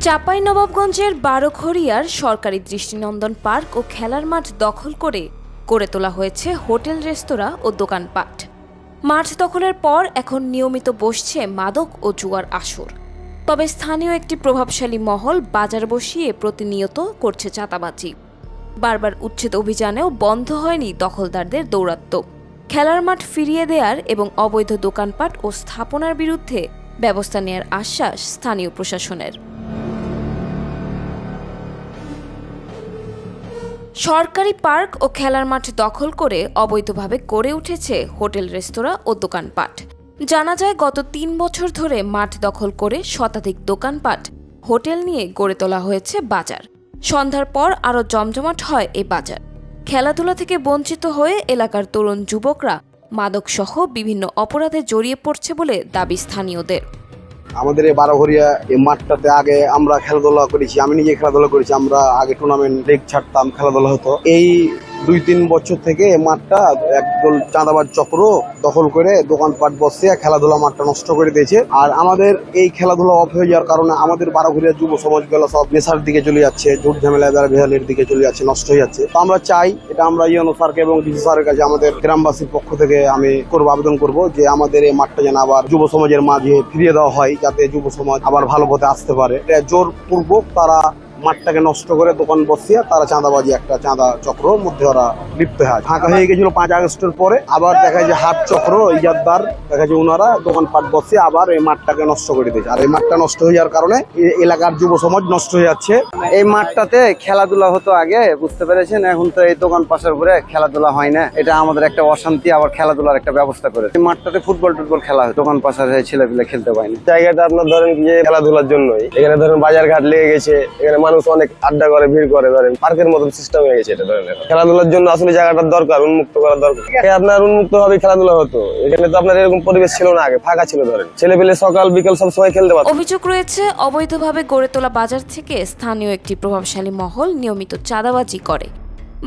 চাঁপাইনবাবগঞ্জের বারোঘড়িয়ার সরকারি দৃষ্টিনন্দন পার্ক ও খেলার মাঠ দখল করে গড়ে তোলা হয়েছে হোটেল, রেস্তোরাঁ ও দোকানপাট। মাঠ দখলের পর এখন নিয়মিত বসছে মাদক ও জুয়ার আসর। তবে স্থানীয় একটি প্রভাবশালী মহল বাজার বসিয়ে প্রতিনিয়ত করছে চাঁদাবাজি। বারবার উচ্ছেদ অভিযানেও বন্ধ হয়নি দখলদারদের দৌরাত্ম্য। খেলার মাঠ ফিরিয়ে দেওয়ার এবং অবৈধ দোকানপাট ও স্থাপনার বিরুদ্ধে ব্যবস্থা নেওয়ার আশ্বাস স্থানীয় প্রশাসনের। সরকারি পার্ক ও খেলার মাঠ দখল করে অবৈধভাবে গড়ে উঠেছে হোটেল, রেস্তোরাঁ ও দোকানপাট। জানা যায়, গত ৩ বছর ধরে মাঠ দখল করে শতাধিক দোকানপাট, হোটেল নিয়ে গড়ে তোলা হয়েছে বাজার। সন্ধ্যার পর আরও জমজমাট হয় এই বাজার। খেলাধুলা থেকে বঞ্চিত হয়ে এলাকার তরুণ যুবকরা মাদকসহ বিভিন্ন অপরাধে জড়িয়ে পড়ছে বলে দাবি স্থানীয়দের। আমাদের এই বারোঘড়িয়া এই মাঠটাতে আগে আমরা খেলাধুলা করেছি, আমি নিজে খেলাধুলা করেছি। আমরা আগে টুর্নামেন্ট লিগ ছাড়তাম, খেলাধুলা হতো। এই ২-৩ বছর থেকে এই মাঠটা একদল চাঁদাবাজ চক্র দখল করে দোকানপাট বসে খেলাধুলা মাঠটা নষ্ট করে দিয়েছে। আর আমাদের এই খেলাধুলা অফ হয়ে যাওয়ার কারণে আমাদের বারোঘড়িয়ার যুব সমাজগুলো সব নেশার দিকে চলে যাচ্ছে, ঝুট ঝামেলা ভেজালের দিকে চলে যাচ্ছে, নষ্ট হয়ে যাচ্ছে। তো আমরা চাই, এটা আমরা ইউনো স্যারকে এবং ডিসি স্যারের কাছে আমাদের গ্রামবাসীর পক্ষ থেকে আমি আবেদন করব যে আমাদের এই মাঠটা যেন আবার যুব সমাজের মাঝে ফিরিয়ে দেওয়া হয়, যাতে যুব সমাজ আবার ভালো পথে আসতে পারে। এটা জোরপূর্বক তারা মাঠটাকে নষ্ট করে দোকান বসিয়ে তারা চাঁদাবাজি, একটা চাঁদা চক্র মধ্যে ওরা লিপ্ত হয়। ফাঁকা হয়ে গেছিল ৫ আগস্টের পরে, আবার দেখা যায় হাট চক্র ইজাদদার দেখা যায় ওনারা দোকানপাট বসিয়ে আবার এই মাঠটাকে নষ্ট করে দিয়েছে। আর এই মাঠটা নষ্ট হয়ে যাওয়ার কারণে এলাকার যুব সমাজ নষ্ট হয়ে যাচ্ছে। এই মাঠটাতে খেলাধুলা হতো আগে, বুঝতে পেরেছেন। এখন তো এই দোকান পাশের উপরে খেলাধুলা হয় না। এটা আমাদের একটা অশান্তি, আবার খেলাধুলার একটা ব্যবস্থা করে। এই মাঠটাতে ফুটবল খেলা হয়, দোকান পাশের ছেলেপিলে খেলতে পায় না। জায়গাটা আপনার ধরেন যে খেলাধুলার জন্যই, এখানে ধরেন বাজার ঘাট লেগে গেছে, এখানে মানুষ অনেক আড্ডা করে, ভিড় করে, ধরেন পার্কের মতন সিস্টেম হয়ে গেছে। এটা ধরেন খেলাধুলার জন্য আসলে জায়গাটার দরকার, উন্মুক্ত করার দরকার। আপনার উন্মুক্ত ভাবে খেলাধুলা হতো। এখানে তো আপনার এরকম পরিবেশ ছিল না, আগে ফাঁকা ছিল। ধরেন ছেলেপেলে সকাল বিকেল সব সময় খেলতে পারত। অভিযোগ রয়েছে, অবৈধভাবে গড়ে তোলা বাজার থেকে স্থানীয় একটি প্রভাবশালী মহল নিয়মিত চাঁদাবাজি করে।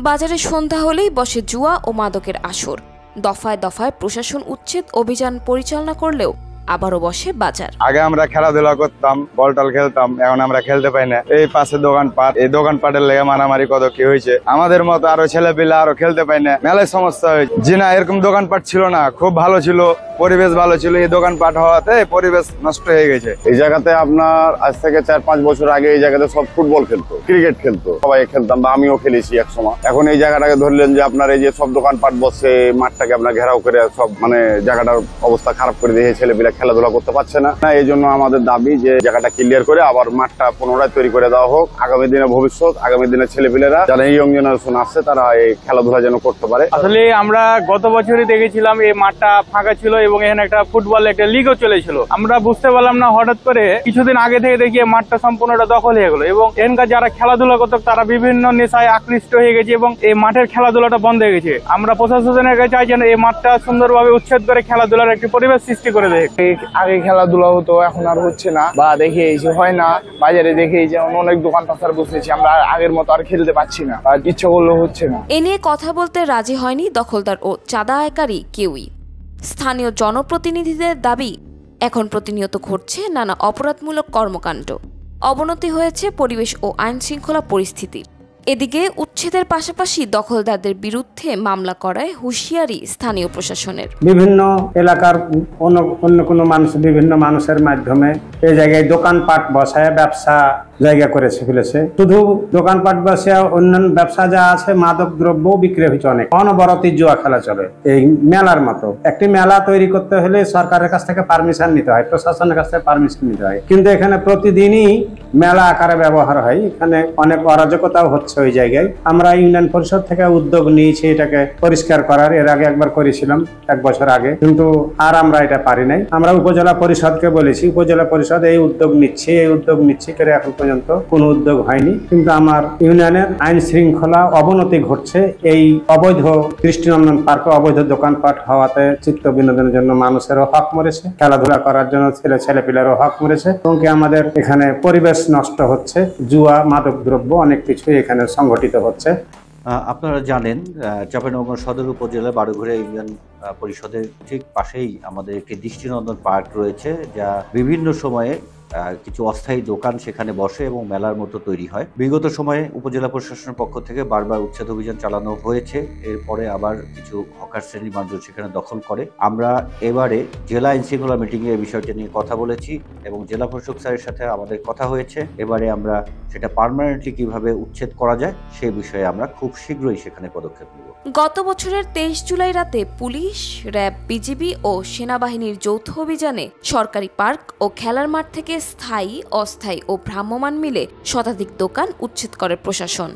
বাজারে সন্ধ্যা হলেই বসে জুয়া ও মাদকের আসর। দফায় দফায় প্রশাসন উচ্ছেদ অভিযান পরিচালনা করলেও আবারও বসে বাজার। আগে আমরা খেলাধুলা করতাম, বল টল খেলতাম, এখন আমরা খেলতে পাই না। এই পাশে দোকানপাট, এই দোকানপাটের লেগে মারামারি কত কি হয়েছে। আমাদের মতো আরো ছেলে পিলা আরো খেলতে পাই না, মেলায় সমস্যা হয়েছে। জি না, এরকম দোকানপাট ছিল না, খুব ভালো ছিল, পরিবেশ ভালো ছিল। এই দোকানপাট হওয়াতে পরিবেশ নষ্ট হয়ে গেছে। এই জায়গাতে আপনার আজ থেকে ৪-৫ বছর আগে এই জায়গাতে সব ফুটবল খেলতো, ক্রিকেট খেলতো, সবাই খেলতাম, বা আমিও খেলেছি এক সময়। এখন এই জায়গাটাকে ধরলেন যে আপনার এই যে সব দোকানপাট বসে, মাঠটাকে আপনার ঘেরাও করে সব মানে জায়গাটার অবস্থা খারাপ করে দিয়ে ছেলেপিলা খেলাধুলা করতে পারছে না। এই জন্য আমাদের দাবি যে জায়গাটা ক্লিয়ার করে আবার মাঠটা পুনরায় তৈরি করে দেওয়া হোক। আগামী দিনে ভবিষ্যৎ, আগামী দিনে ছেলেপিলেরা যারা ইয়ং জেনারেশন আসছে তারা এই খেলাধুলা যেন করতে পারে। আসলে আমরা গত বছরই দেখেছিলাম এই মাঠটা ফাঁকা ছিল এবং এখানে একটা ফুটবল একটা লিগও চলেছিল। আমরা বুঝতে পারলাম না, হঠাৎ করে কিছুদিন আগে থেকে দেখি মাঠটা সম্পূর্ণটা দখল হয়ে গেল এবং এখানকার যারা খেলাধুলা করতো তারা বিভিন্ন নেশায় আকৃষ্ট হয়ে গেছে এবং এই মাঠের খেলাধুলাটা বন্ধ হয়ে গেছে। আমরা প্রশাসনের কাছে চাই যেন এই মাঠটা সুন্দরভাবে উচ্ছেদ করে খেলাধুলার একটি পরিবেশ সৃষ্টি করে দেয়। আগে খেলাধুলা হতো, এখন আর হচ্ছে না, বা দেখে হয় না। বাজারে দেখে যেমন অনেক দোকান পাশার বসেছি, আমরা আগের মতো আর খেলতে পারছি না, আর ইচ্ছে করলেও হচ্ছে না। এ নিয়ে কথা বলতে রাজি হয়নি দখলদার ও চাঁদা আয়কারী কেউই। স্থানীয় জনপ্রতিনিধিদের দাবি, এখন প্রতিনিয়ত ঘটছে নানা অপরাধমূলক কর্মকাণ্ড। অবনতি হয়েছে পরিবেশ ও আইন শৃঙ্খলা পরিস্থিতির। এদিকে উচ্ছেদের পাশাপাশি দখলদারদের বিরুদ্ধে মামলা করায় হুঁশিয়ারি স্থানীয় প্রশাসনের। বিভিন্ন এলাকার অন্য কোনো মানুষ, বিভিন্ন মানুষের মাধ্যমে এই জায়গায় দোকানপাট বসায় ব্যবসা জায়গা করেছে ফেলেছে। শুধু দোকানপাট বসে অন্যান্য ব্যবসা যা আছে, মাদক দ্রব্য বিক্রি হয়েছে অনেক। অনবরতি জুয়া খেলা চলে এই মেলার মতো। একটি মেলা তৈরি করতে হলে সরকারের কাছ থেকে পারমিশন নিতে হয়, প্রশাসনের কাছ থেকে পারমিশন নিতে হয়, কিন্তু এখানে প্রতিদিনই মেলা আকারে ব্যবহার হয়। এখানে অনেক অরাজকতাও হচ্ছে ওই জায়গায়। আমরা ইউনিয়ন পরিষদ থেকে উদ্যোগ নিয়েছি এটাকে পরিষ্কার করার। এর আগে একবার করেছিলাম 1 বছর আগে, কিন্তু আর আমরা এটা পারি নাই। আমরা উপজেলা পরিষদকে বলেছি, উপজেলা পরিষদ এই উদ্যোগ নিচ্ছে করে এখন পর্যন্ত কোনো উদ্যোগ হয়নি। কিন্তু আমার ইউনিয়নের আইন শৃঙ্খলা অবনতি ঘটছে। এই অবৈধ দৃষ্টিনন্দন পার্কে অবৈধ দোকানপাট হওয়াতে চিত্ত বিনোদনের জন্য মানুষেরও হক মরেছে, খেলাধুলা করার জন্য ছেলেপিলেরও হক মরেছে, এবং আমাদের এখানে পরিবেশ নষ্ট হচ্ছে। জুয়া, মাদক দ্রব্য অনেক কিছুই এখানে সংঘটিত হচ্ছে। আপনারা জানেন, চাঁপাইনবাবগঞ্জ সদর উপজেলা বারোঘড়িয়া ইউনিয়ন পরিষদের ঠিক পাশেই আমাদের একটি দৃষ্টিনন্দন পার্ক রয়েছে, যা বিভিন্ন সময়ে কিছু অস্থায়ী দোকান সেখানে বসে এবং মেলার মতো তৈরি হয়। বিগত সময়ে উপজেলা প্রশাসনের পক্ষ থেকে বারবার উচ্ছেদ অভিযান চালানো হয়েছে। এরপরে আবার কিছু হকার শ্রেণীর মানুষ সেখানে দখল করে। আমরা এবারে জেলা আইন শৃঙ্খলা মিটিংয়ে এই বিষয়টি নিয়ে কথা বলেছি এবং জেলা প্রশাসক স্যারের সাথে আমাদের কথা হয়েছে। এবারে আমরা সেটা পার্মানেন্টলি কিভাবে উচ্ছেদ করা যায় সেই বিষয়ে আমরা খুব শীঘ্রই সেখানে পদক্ষেপ নেব। গত বছরের 23 জুলাই রাতে পুলিশ, র্যাব, বিজিবি ও সেনাবাহিনীর যৌথ অভিযানে সরকারি পার্ক ও খেলার মাঠ থেকে স্থায়ী, অস্থায়ী ও ভ্রাম্যমাণ মিলে শতাধিক দোকান উচ্ছেদ করে প্রশাসন।